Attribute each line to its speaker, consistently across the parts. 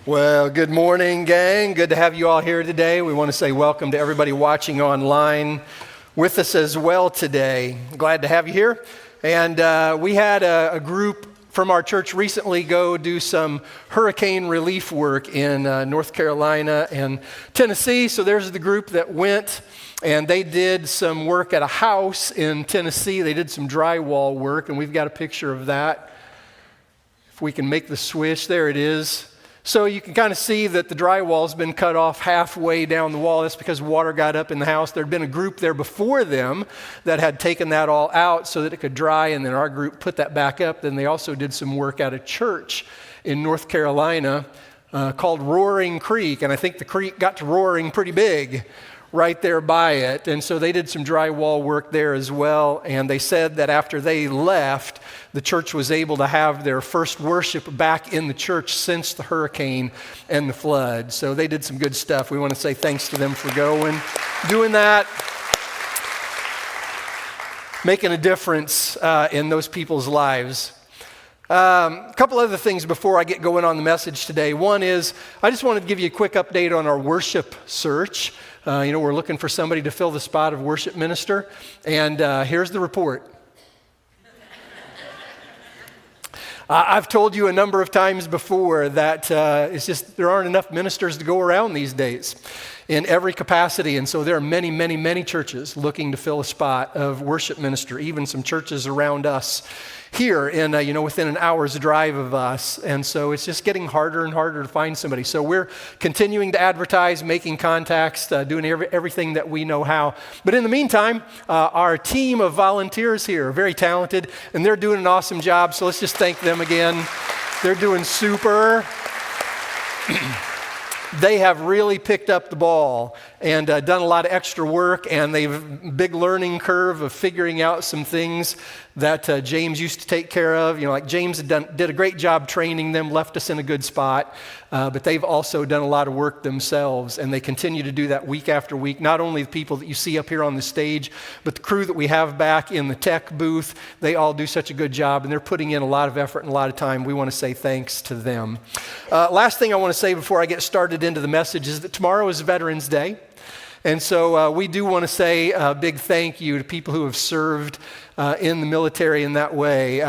Speaker 1: Well, good morning, gang. Good to have you all here today. We want to say welcome to everybody watching online with us as well today. Glad to have you here. And we had a group from our church recently go do some hurricane relief work in North Carolina and Tennessee. So there's the group that went, and they did some work at a house in Tennessee. They did some drywall work, and we've got a picture of that. If we can make the switch, there it is. So you can kind of see that the drywall's been cut off halfway down the wall. That's because water got up in the house. There had been a group there before them that had taken that all out so that it could dry, and then our group put that back up. Then they also did some work at a church in North Carolina called Roaring Creek, and I think the creek got to roaring pretty big right there by it. And so they did some drywall work there as well, and they said that after they left, the church was able to have their first worship back in the church since the hurricane and the flood. So they did some good stuff. We want to say thanks to them for going, doing that, making a difference in those people's lives. A couple other things before I get going on the message today. One is, I just wanted to give you a quick update on our worship search. We're looking for somebody to fill the spot of worship minister, and here's the report. I've told you a number of times before that it's just there aren't enough ministers to go around these days in every capacity, and so there are many, many, many churches looking to fill a spot of worship minister, even some churches around us here in, within an hour's drive of us. And so it's just getting harder and harder to find somebody. So we're continuing to advertise, making contacts, doing everything that we know how. But in the meantime, our team of volunteers here are very talented, and they're doing an awesome job. So let's just thank them again. They're doing super. They have really picked up the ball and done a lot of extra work, and they've big learning curve of figuring out some things that James used to take care of. Like James did a great job training them, left us in a good spot, but they've also done a lot of work themselves, and they continue to do that week after week. Not only the people that you see up here on the stage, but the crew that we have back in the tech booth, they all do such a good job, and they're putting in a lot of effort and a lot of time. We want to say thanks to them. Last thing I want to say before I get started into the message is that tomorrow is Veterans Day. And so we do want to say a big thank you to people who have served in the military in that way.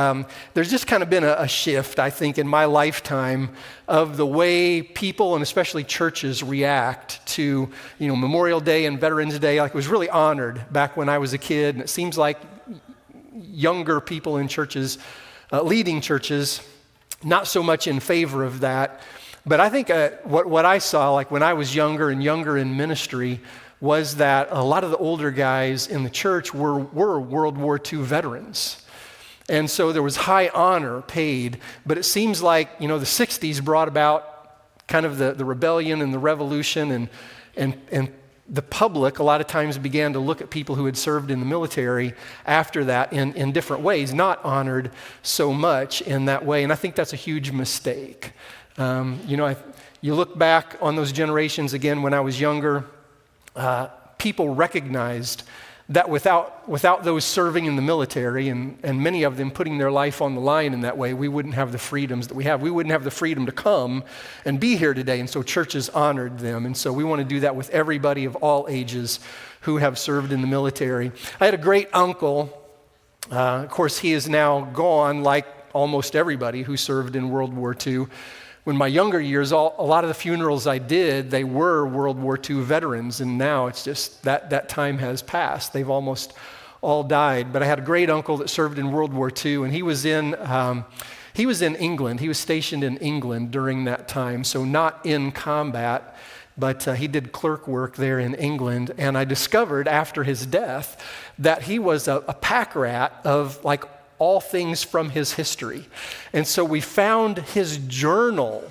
Speaker 1: There's just kind of been a shift, I think, in my lifetime of the way people and especially churches react to, Memorial Day and Veterans Day. Like, it was really honored back when I was a kid, and it seems like younger people in churches, leading churches, not so much in favor of that. But I think what I saw, like when I was younger in ministry, was that a lot of the older guys in the church were World War II veterans. And so there was high honor paid, but it seems like, the 60s brought about kind of the rebellion and the revolution, and the public a lot of times began to look at people who had served in the military after that in different ways, not honored so much in that way. And I think that's a huge mistake. You look back on those generations again when I was younger, people recognized that without those serving in the military and many of them putting their life on the line in that way, we wouldn't have the freedoms that we have. We wouldn't have the freedom to come and be here today. And so churches honored them. And so we want to do that with everybody of all ages who have served in the military. I had a great uncle. Of course, he is now gone, like almost everybody who served in World War II. When my younger years, a lot of the funerals I did, they were World War II veterans, and now it's just that time has passed. They've almost all died. But I had a great uncle that served in World War II, and he was in England. He was stationed in England during that time, so not in combat, but he did clerk work there in England. And I discovered after his death that he was a pack rat of like all things from his history. And so we found his journal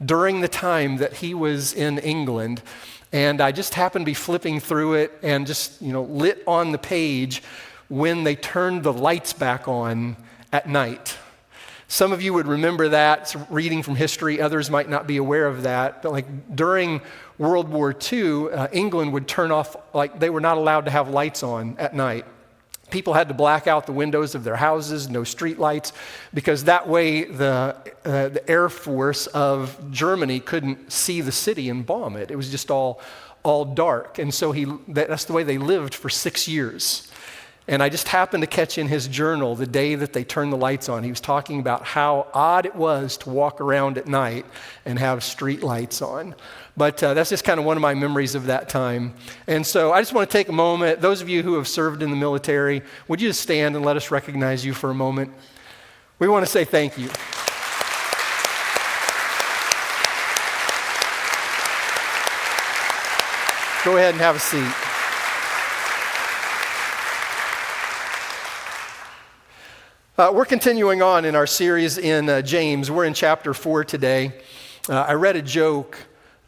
Speaker 1: during the time that he was in England, and I just happened to be flipping through it and just, lit on the page when they turned the lights back on at night. Some of you would remember that, it's reading from history. Others might not be aware of that. But like during World War II, England would turn off, like they were not allowed to have lights on at night. People had to black out the windows of their houses, no street lights, because that way the Air Force of Germany couldn't see the city and bomb it. It was just all dark. And so that's the way they lived for 6 years. And I just happened to catch in his journal the day that they turned the lights on. He was talking about how odd it was to walk around at night and have street lights on. But that's just kind of one of my memories of that time. And so I just want to take a moment. Those of you who have served in the military, would you just stand and let us recognize you for a moment? We want to say thank you. Go ahead and have a seat. We're continuing on in our series in James. We're in chapter 4 today. I read a joke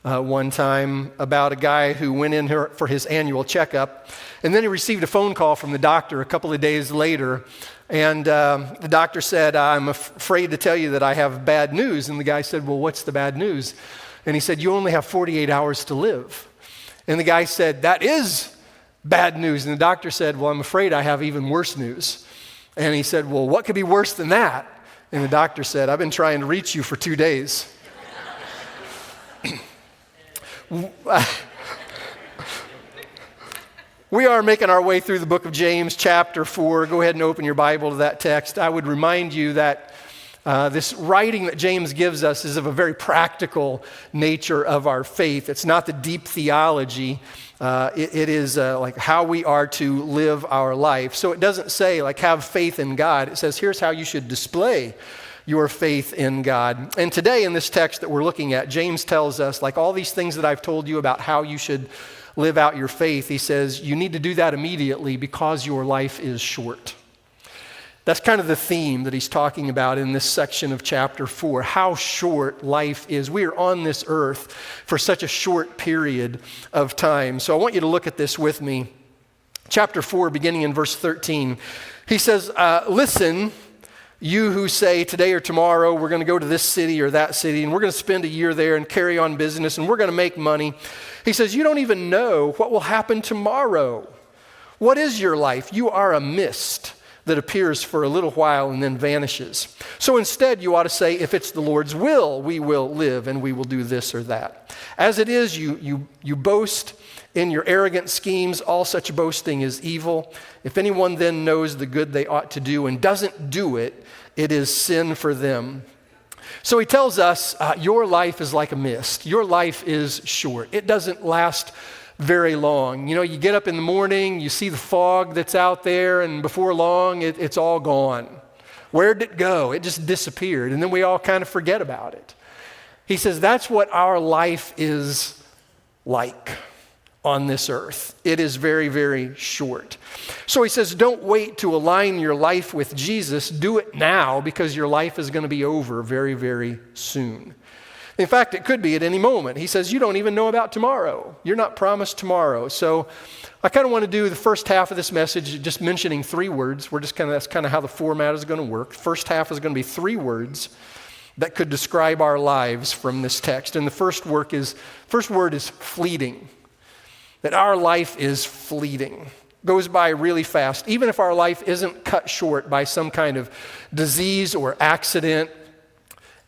Speaker 1: one time about a guy who went in for his annual checkup, and then he received a phone call from the doctor a couple of days later, and the doctor said, "I'm afraid to tell you that I have bad news." And the guy said, "Well, what's the bad news?" And he said, "You only have 48 hours to live." And the guy said, "That is bad news." And the doctor said, "Well, I'm afraid I have even worse news." And he said, "Well, what could be worse than that?" And the doctor said, "I've been trying to reach you for 2 days." We are making our way through the book of James, chapter 4. Go ahead and open your Bible to that text. I would remind you that this writing that James gives us is of a very practical nature of our faith. It's not the deep theology. It is like how we are to live our life. So it doesn't say like have faith in God. It says here's how you should display your faith in God. And today in this text that we're looking at, James tells us like all these things that I've told you about how you should live out your faith. He says you need to do that immediately because your life is short. That's kind of the theme that he's talking about in this section of chapter 4, how short life is. We are on this earth for such a short period of time. So I want you to look at this with me. Chapter 4, beginning in verse 13. He says, "Listen, you who say today or tomorrow we're going to go to this city or that city and we're going to spend a year there and carry on business and we're going to make money." He says, "You don't even know what will happen tomorrow. What is your life? You are a mist that appears for a little while and then vanishes. So instead you ought to say, if it's the Lord's will, we will live and we will do this or that. As it is, you boast in your arrogant schemes. All such boasting is evil. If anyone then knows the good they ought to do and doesn't do it, it is sin for them." So he tells us your life is like a mist. Your life is short. It doesn't last very long. You know, you get up in the morning, you see the fog that's out there, and before long, it's all gone. Where did it go? It just disappeared, and then we all kind of forget about it. He says that's what our life is like on this earth. It is very, very short. So he says, don't wait to align your life with Jesus. Do it now because your life is going to be over very, very soon. In fact, it could be at any moment. He says, you don't even know about tomorrow. You're not promised tomorrow. So I kind of want to do the first half of this message just mentioning 3 words. That's kind of how the format is going to work. First half is going to be 3 words that could describe our lives from this text. And the first word is fleeting. That our life is fleeting. Goes by really fast. Even if our life isn't cut short by some kind of disease or accident,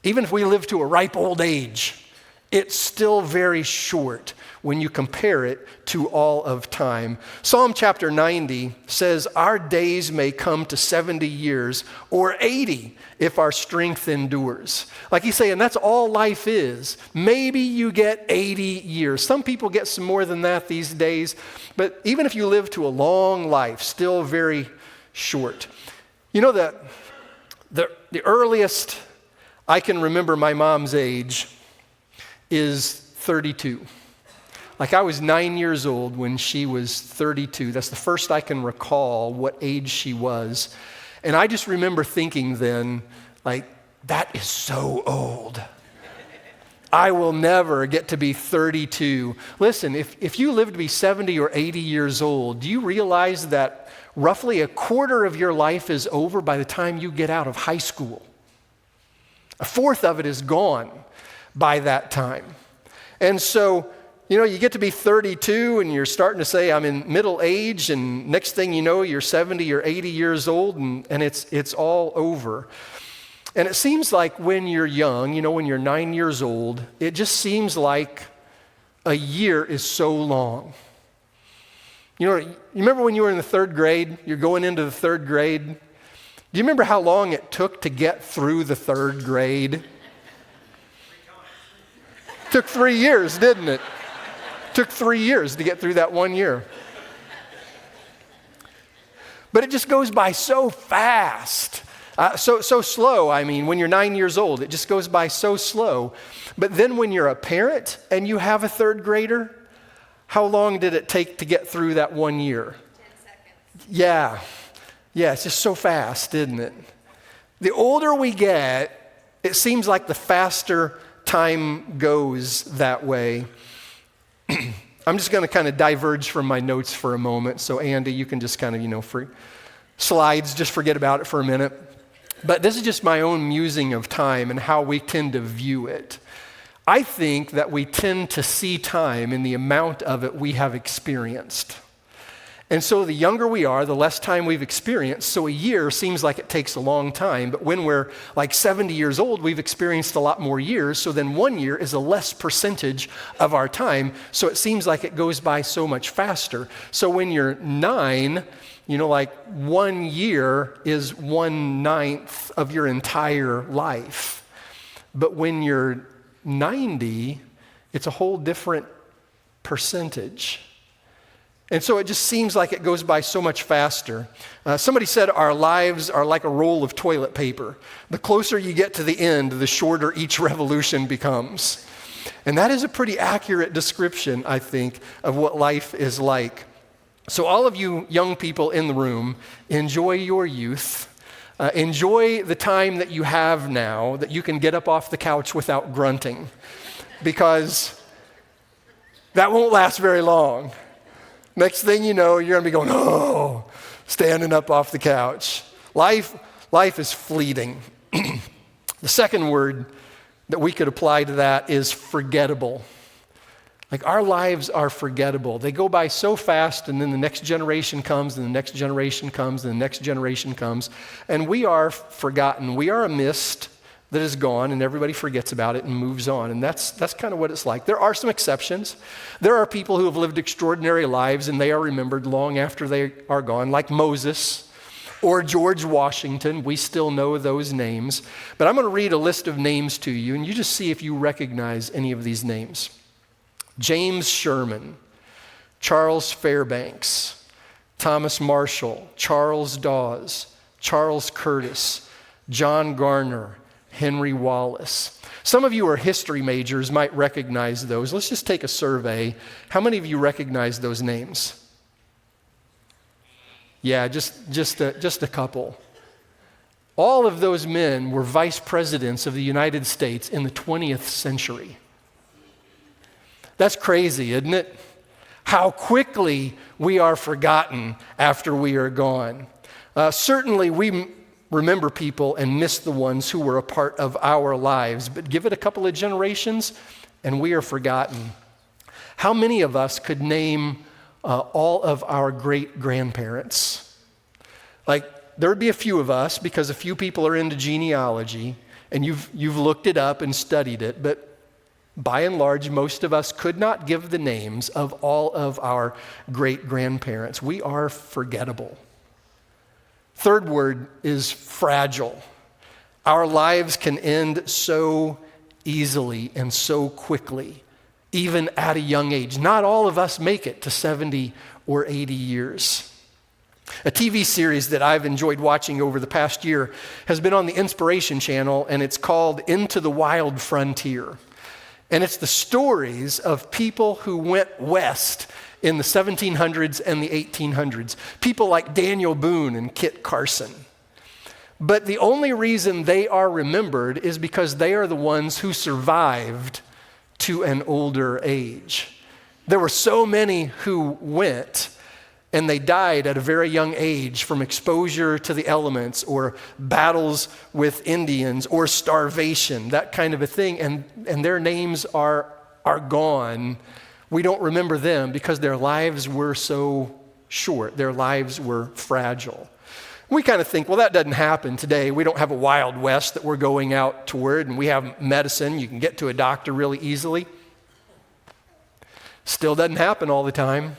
Speaker 1: even if we live to a ripe old age, it's still very short when you compare it to all of time. Psalm chapter 90 says, our days may come to 70 years or 80 if our strength endures. Like he's saying, that's all life is. Maybe you get 80 years. Some people get some more than that these days, but even if you live to a long life, still very short. You know that the earliest I can remember my mom's age is 32. Like I was 9 years old when she was 32. That's the first I can recall what age she was. And I just remember thinking then, like, that is so old. I will never get to be 32. Listen, if you live to be 70 or 80 years old, do you realize that roughly a quarter of your life is over by the time you get out of high school? A fourth of it is gone by that time. And so you get to be 32 and you're starting to say, I'm in middle age, and next thing you know, you're 70 or 80 years old, and it's all over. And it seems like when you're young, when you're 9 years old, it just seems like a year is so long. You remember when you were in the third grade, you're going into the third grade? Do you remember how long it took to get through the third grade? Took 3 years, didn't it? Took 3 years to get through that 1 year. But it just goes by so fast. So slow, when you're 9 years old, it just goes by so slow. But then when you're a parent and you have a third grader, how long did it take to get through that 1 year?
Speaker 2: 10 seconds.
Speaker 1: Yeah, it's just so fast, isn't it? The older we get, it seems like the faster time goes that way. I'm just going to kind of diverge from my notes for a moment. So Andy, you can just kind of, for slides, just forget about it for a minute. But this is just my own musing of time and how we tend to view it. I think that we tend to see time in the amount of it we have experienced. And so the younger we are, the less time we've experienced. So a year seems like it takes a long time. But when we're like 70 years old, we've experienced a lot more years. So then 1 year is a less percentage of our time. So it seems like it goes by so much faster. So when you're 9, like 1 year is 1/9 of your entire life. But when you're 90, it's a whole different percentage. And so it just seems like it goes by so much faster. Somebody said our lives are like a roll of toilet paper. The closer you get to the end, the shorter each revolution becomes. And that is a pretty accurate description, I think, of what life is like. So all of you young people in the room, enjoy your youth. Enjoy the time that you have now that you can get up off the couch without grunting, because that won't last very long. Next thing you know, you're going to be going, standing up off the couch. Life is fleeting. The second word that we could apply to that is forgettable. Like our lives are forgettable. They go by so fast, and then the next generation comes, and the next generation comes, and the next generation comes, and we are forgotten. We are a mist that is gone, and everybody forgets about it and moves on, and that's kind of what it's like. There are some exceptions. There are people who have lived extraordinary lives, and they are remembered long after they are gone, like Moses or George Washington. We still know those names. But I'm going to read a list of names to you, and you just see if you recognize any of these names. James Sherman, Charles Fairbanks, Thomas Marshall, Charles Dawes, Charles Curtis, John Garner, Henry Wallace. Some of you are history majors, might recognize those. Let's just take a survey. How many of you recognize those names? Yeah, just a couple. All of those men were vice presidents of the United States in the 20th century. That's crazy, isn't it? How quickly we are forgotten after we are gone. Certainly we remember people and miss the ones who were a part of our lives, but give it a couple of generations and we are forgotten. How many of us could name all of our great-grandparents? Like, there would be a few of us because a few people are into genealogy and you've looked it up and studied it, but by and large, most of us could not give the names of all of our great-grandparents. We are forgettable. Third word is fragile. Our lives can end so easily and so quickly, even at a young age. Not all of us make it to 70 or 80 years. A TV series that I've enjoyed watching over the past year has been on the Inspiration Channel, and it's called Into the Wild Frontier. And it's the stories of people who went west in the 1700s and the 1800s. People like Daniel Boone and Kit Carson. But the only reason they are remembered is because they are the ones who survived to an older age. There were so many who went and they died at a very young age from exposure to the elements or battles with Indians or starvation, that kind of a thing. And their names are gone We don't remember them because their lives were so short. Their lives were fragile. We kind of think, well, that doesn't happen today. We don't have a Wild West that we're going out toward, and we have medicine. You can get to a doctor really easily. Still doesn't happen all the time.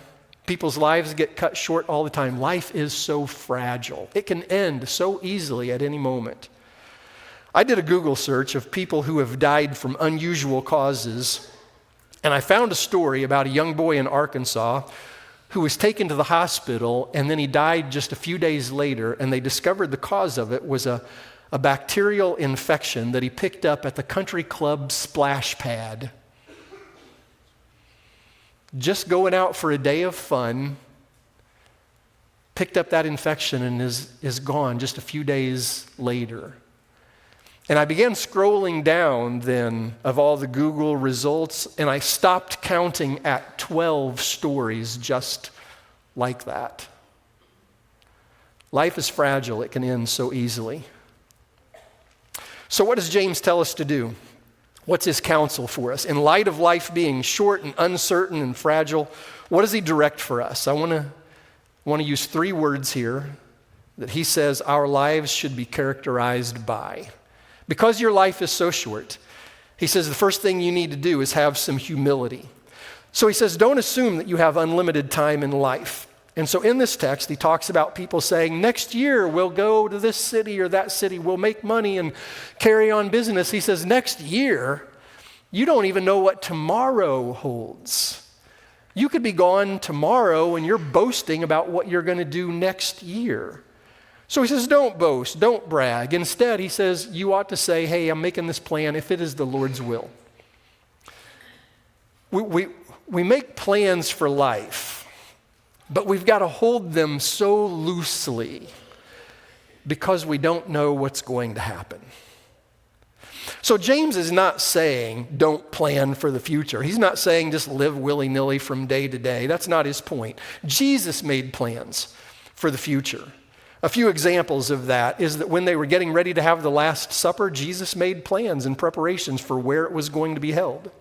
Speaker 1: People's lives get cut short all the time. Life is so fragile. It can end so easily at any moment. I did a Google search of people who have died from unusual causes, and I found a story about a young boy in Arkansas who was taken to the hospital, and then he died just a few days later, and they discovered the cause of it was a bacterial infection that he picked up at the country club splash pad. Just going out for a day of fun, picked up that infection and is gone just a few days later. And I began scrolling down then of all the Google results, and I stopped counting at 12 stories just like that. Life is fragile. It can end so easily. So what does James tell us to do? What's his counsel for us? In light of life being short and uncertain and fragile, what does he direct for us? I want to use 3 words here that he says our lives should be characterized by. Because your life is so short, he says the first thing you need to do is have some humility. So he says, don't assume that you have unlimited time in life. And so in this text, he talks about people saying, next year we'll go to this city or that city, we'll make money and carry on business. He says, next year, you don't even know what tomorrow holds. You could be gone tomorrow and you're boasting about what you're going to do next year. So he says, don't boast, don't brag. Instead, he says, you ought to say, hey, I'm making this plan if it is the Lord's will. We make plans for life, but we've got to hold them so loosely because we don't know what's going to happen. So James is not saying don't plan for the future. He's not saying just live willy-nilly from day to day. That's not his point. Jesus made plans for the future. A few examples of that is that when they were getting ready to have the Last Supper, Jesus made plans and preparations for where it was going to be held.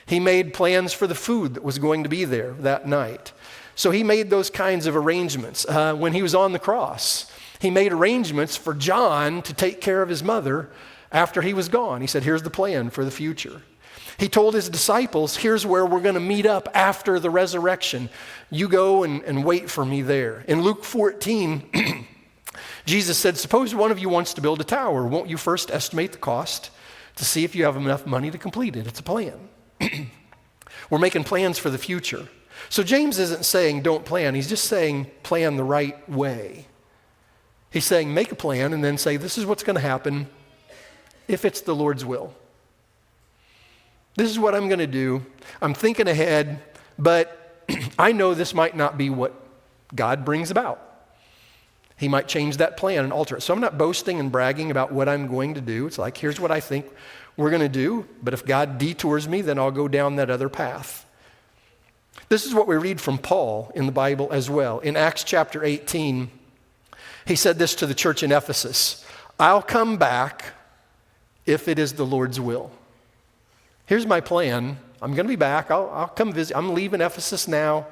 Speaker 1: He made plans for the food that was going to be there that night. So he made those kinds of arrangements. When he was on the cross, he made arrangements for John to take care of his mother after he was gone. He said, here's the plan for the future. He told his disciples, here's where we're going to meet up after the resurrection. You go and wait for me there. In Luke 14, Jesus said, suppose one of you wants to build a tower. Won't you first estimate the cost to see if you have enough money to complete it? It's a plan. We're making plans for the future. So James isn't saying don't plan. He's just saying plan the right way. He's saying make a plan and then say this is what's going to happen if it's the Lord's will. This is what I'm going to do. I'm thinking ahead, but I know this might not be what God brings about. He might change that plan and alter it. So I'm not boasting and bragging about what I'm going to do. It's like, here's what I think we're going to do, but if God detours me, then I'll go down that other path. This is what we read from Paul in the Bible as well. In Acts chapter 18, he said this to the church in Ephesus, I'll come back if it is the Lord's will. Here's my plan. I'm going to be back. I'll come visit. I'm leaving Ephesus now.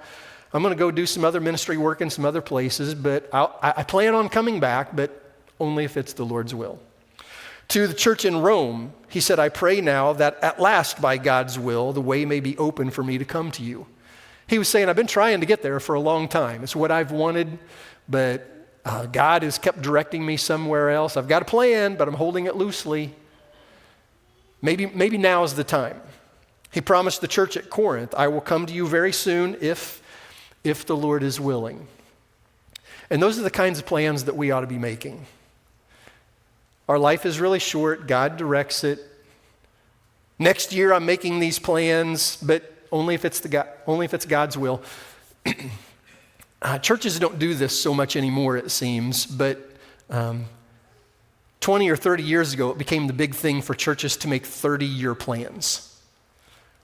Speaker 1: I'm going to go do some other ministry work in some other places, but I plan on coming back, but only if it's the Lord's will. To the church in Rome, he said, I pray now that at last by God's will, the way may be open for me to come to you. He was saying, I've been trying to get there for a long time. It's what I've wanted, but God has kept directing me somewhere else. I've got a plan, but I'm holding it loosely. Maybe now is the time. He promised the church at Corinth, I will come to you very soon if the Lord is willing. And those are the kinds of plans that we ought to be making. Our life is really short. God directs it. Next year I'm making these plans, but only if it's God's will. Churches don't do this so much anymore, it seems, but 20 or 30 years ago, it became the big thing for churches to make 30-year plans.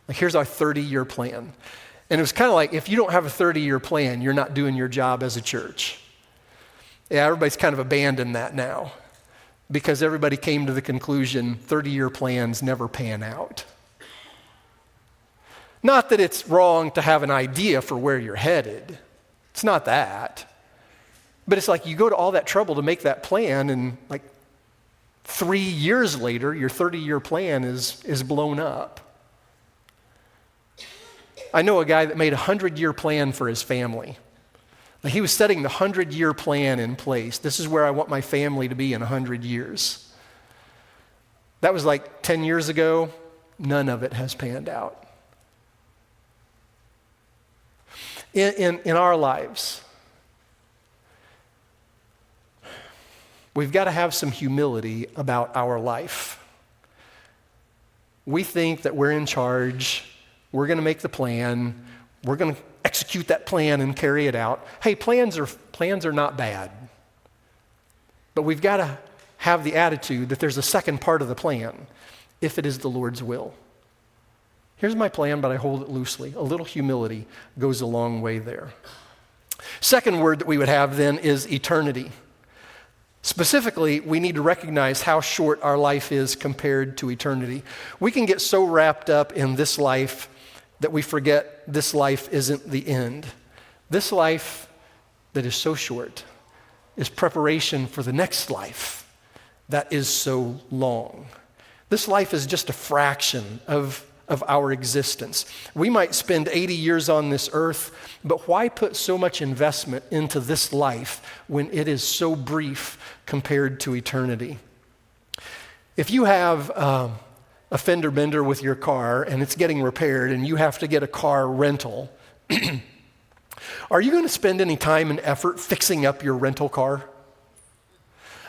Speaker 1: Like, here's our 30-year plan. And it was kind of like, if you don't have a 30-year plan, you're not doing your job as a church. Yeah, everybody's kind of abandoned that now because everybody came to the conclusion 30-year plans never pan out. Not that it's wrong to have an idea for where you're headed. It's not that. But it's like you go to all that trouble to make that plan, and like 3 years later, your 30-year plan is blown up. I know a guy that made a 100-year plan for his family. He was setting the 100-year plan in place. This is where I want my family to be in 100 years. That was like 10 years ago. None of it has panned out. In our lives, we've got to have some humility about our life. We think that we're in charge. We're going to make the plan. We're going to execute that plan and carry it out. Hey, plans are not bad. But we've got to have the attitude that there's a second part of the plan, if it is the Lord's will. Here's my plan, but I hold it loosely. A little humility goes a long way there. Second word that we would have then is eternity. Specifically, we need to recognize how short our life is compared to eternity. We can get so wrapped up in this life that we forget this life isn't the end. This life that is so short is preparation for the next life that is so long. This life is just a fraction of our existence. We might spend 80 years on this earth, but why put so much investment into this life when it is so brief compared to eternity? If you have a fender bender with your car and it's getting repaired and you have to get a car rental, are you going to spend any time and effort fixing up your rental car?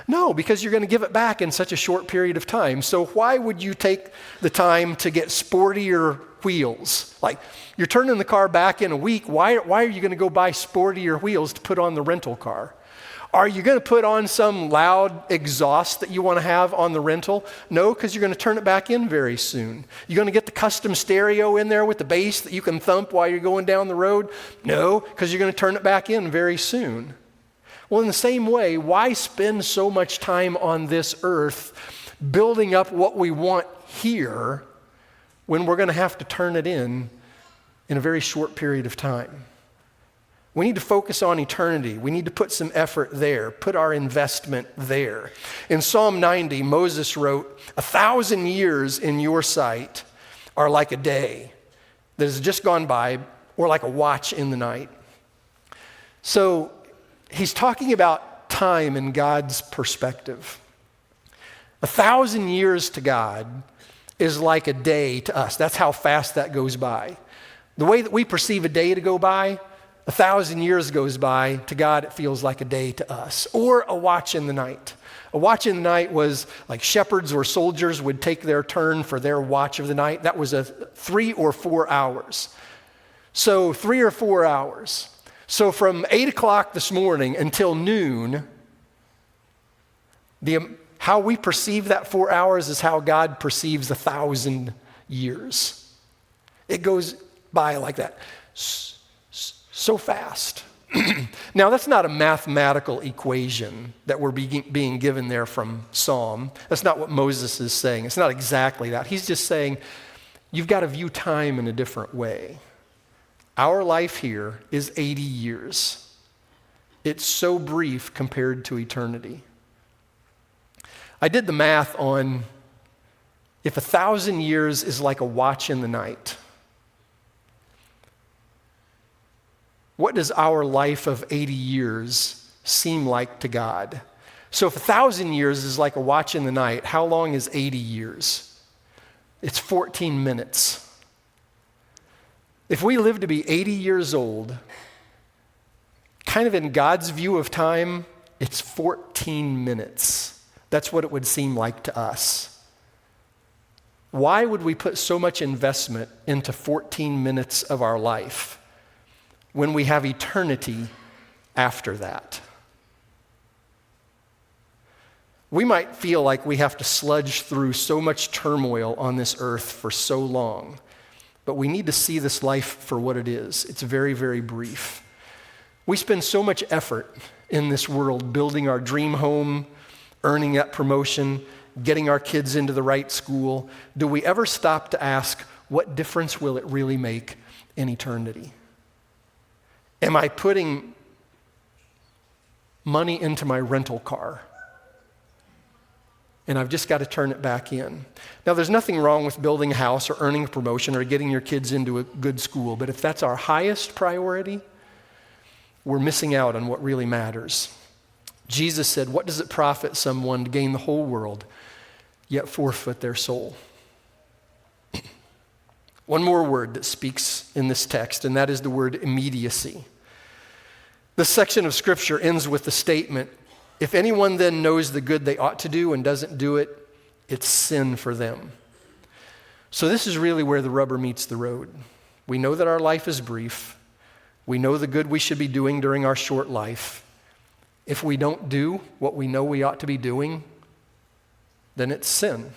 Speaker 1: No, because you're going to give it back in such a short period of time. So why would you take the time to get sportier wheels? Like, you're turning the car back in a week. Why are you going to go buy sportier wheels to put on the rental car? Are you going to put on some loud exhaust that you want to have on the rental? No, because you're going to turn it back in very soon. You're going to get the custom stereo in there with the bass that you can thump while you're going down the road? No, because you're going to turn it back in very soon. Well, in the same way, why spend so much time on this earth building up what we want here when we're going to have to turn it in a very short period of time? We need to focus on eternity. We need to put some effort there, put our investment there. In Psalm 90, Moses wrote, 1,000 years in your sight are like a day that has just gone by, or like a watch in the night. So he's talking about time in God's perspective. 1,000 years to God is like a day to us. That's how fast that goes by. The way that we perceive a day to go by, 1,000 years goes by. To God, it feels like a day to us. Or a watch in the night. A watch in the night was like shepherds or soldiers would take their turn for their watch of the night. That was 3 or 4 hours. So 3 or 4 hours. So from 8 o'clock this morning until noon, how we perceive that 4 hours is how God perceives 1,000 years. It goes by like that, so fast. Now, that's not a mathematical equation that we're being given there from Psalm. That's not what Moses is saying. It's not exactly that. He's just saying, you've got to view time in a different way. Our life here is 80 years. It's so brief compared to eternity. I did the math on if 1,000 years is like a watch in the night, what does our life of 80 years seem like to God? So if 1,000 years is like a watch in the night, how long is 80 years? It's 14 minutes. If we live to be 80 years old, kind of in God's view of time, it's 14 minutes. That's what it would seem like to us. Why would we put so much investment into 14 minutes of our life when we have eternity after that? We might feel like we have to sludge through so much turmoil on this earth for so long. But we need to see this life for what it is. It's very, very brief. We spend so much effort in this world building our dream home, earning that promotion, getting our kids into the right school. Do we ever stop to ask, what difference will it really make in eternity? Am I putting money into my rental car? And I've just got to turn it back in. Now, there's nothing wrong with building a house or earning a promotion or getting your kids into a good school, but if that's our highest priority, we're missing out on what really matters. Jesus said, what does it profit someone to gain the whole world, yet forfeit their soul? One more word that speaks in this text, and that is the word immediacy. This section of Scripture ends with the statement, if anyone then knows the good they ought to do and doesn't do it, it's sin for them. So this is really where the rubber meets the road. We know that our life is brief. We know the good we should be doing during our short life. If we don't do what we know we ought to be doing, then it's sin.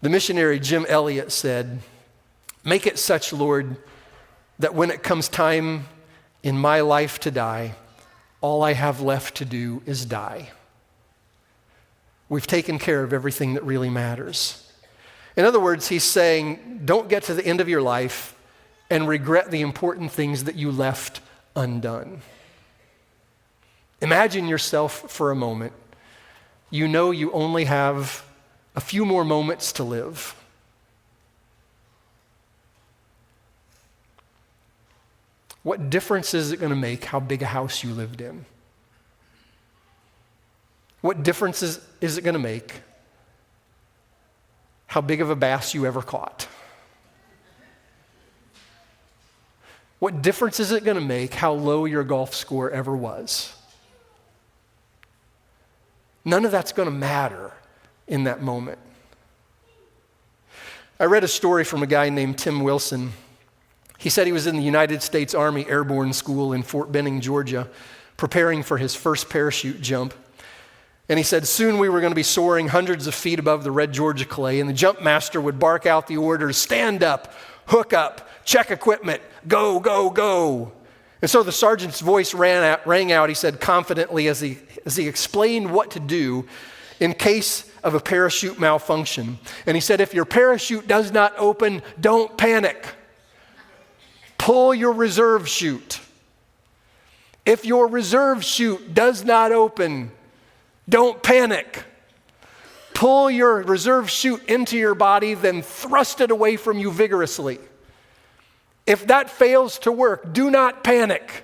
Speaker 1: The missionary Jim Elliot said, make it such, Lord, that when it comes time in my life to die, all I have left to do is die. We've taken care of everything that really matters. In other words, he's saying, don't get to the end of your life and regret the important things that you left undone. Imagine yourself for a moment. You know you only have a few more moments to live. What difference is it going to make how big a house you lived in? What difference is it going to make how big of a bass you ever caught? What difference is it going to make how low your golf score ever was? None of that's going to matter in that moment. I read a story from a guy named Tim Wilson. He said he was in the United States Army Airborne School in Fort Benning, Georgia, preparing for his first parachute jump. And he said, soon we were going to be soaring hundreds of feet above the red Georgia clay, and the jump master would bark out the orders, stand up, hook up, check equipment, go, go, go. And so the sergeant's voice rang out, he said confidently as he explained what to do in case of a parachute malfunction. And he said, if your parachute does not open, don't panic. Pull your reserve chute. If your reserve chute does not open, don't panic. Pull your reserve chute into your body, then thrust it away from you vigorously. If that fails to work, do not panic.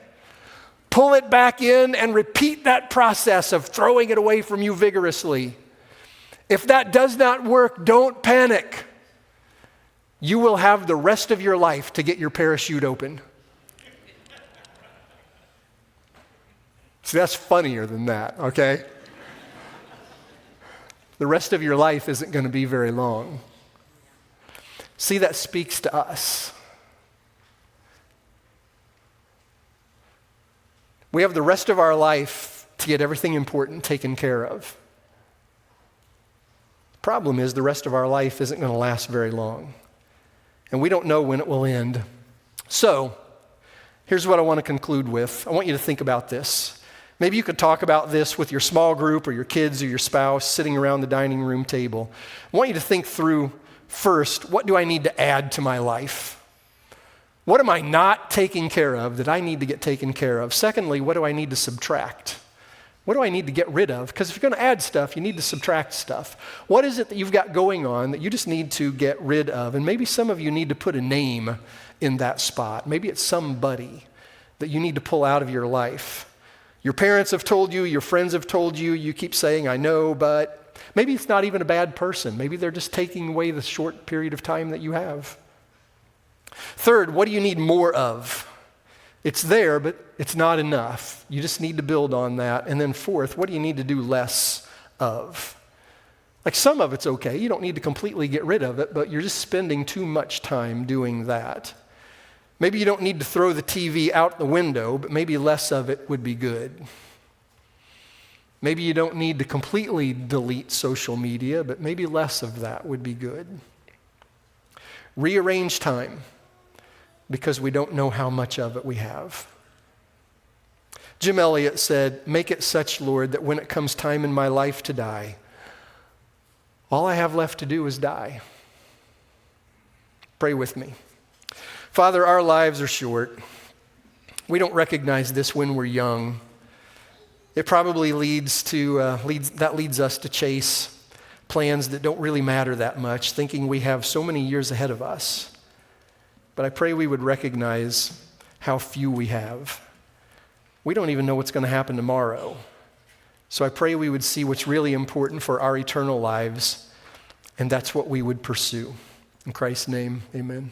Speaker 1: Pull it back in and repeat that process of throwing it away from you vigorously. If that does not work, don't panic. You will have the rest of your life to get your parachute open. See, that's funnier than that, okay? The rest of your life isn't going to be very long. See, that speaks to us. We have the rest of our life to get everything important taken care of. The problem is the rest of our life isn't going to last very long. And we don't know when it will end. So, here's what I want to conclude with. I want you to think about this. Maybe you could talk about this with your small group or your kids or your spouse sitting around the dining room table. I want you to think through first, what do I need to add to my life? What am I not taking care of that I need to get taken care of? Secondly, what do I need to subtract? What do I need to get rid of? Because if you're going to add stuff, you need to subtract stuff. What is it that you've got going on that you just need to get rid of? And maybe some of you need to put a name in that spot. Maybe it's somebody that you need to pull out of your life. Your parents have told you, your friends have told you, you keep saying, I know, but maybe it's not even a bad person. Maybe they're just taking away the short period of time that you have. Third, what do you need more of? It's there, but it's not enough. You just need to build on that. And then fourth, what do you need to do less of? Like some of it's okay. You don't need to completely get rid of it, but you're just spending too much time doing that. Maybe you don't need to throw the TV out the window, but maybe less of it would be good. Maybe you don't need to completely delete social media, but maybe less of that would be good. Rearrange time, because we don't know how much of it we have. Jim Elliot said, make it such, Lord, that when it comes time in my life to die, all I have left to do is die. Pray with me. Father, our lives are short. We don't recognize this when we're young. It probably leads us to chase plans that don't really matter that much, thinking we have so many years ahead of us. But I pray we would recognize how few we have. We don't even know what's going to happen tomorrow. So I pray we would see what's really important for our eternal lives, and that's what we would pursue. In Christ's name, amen.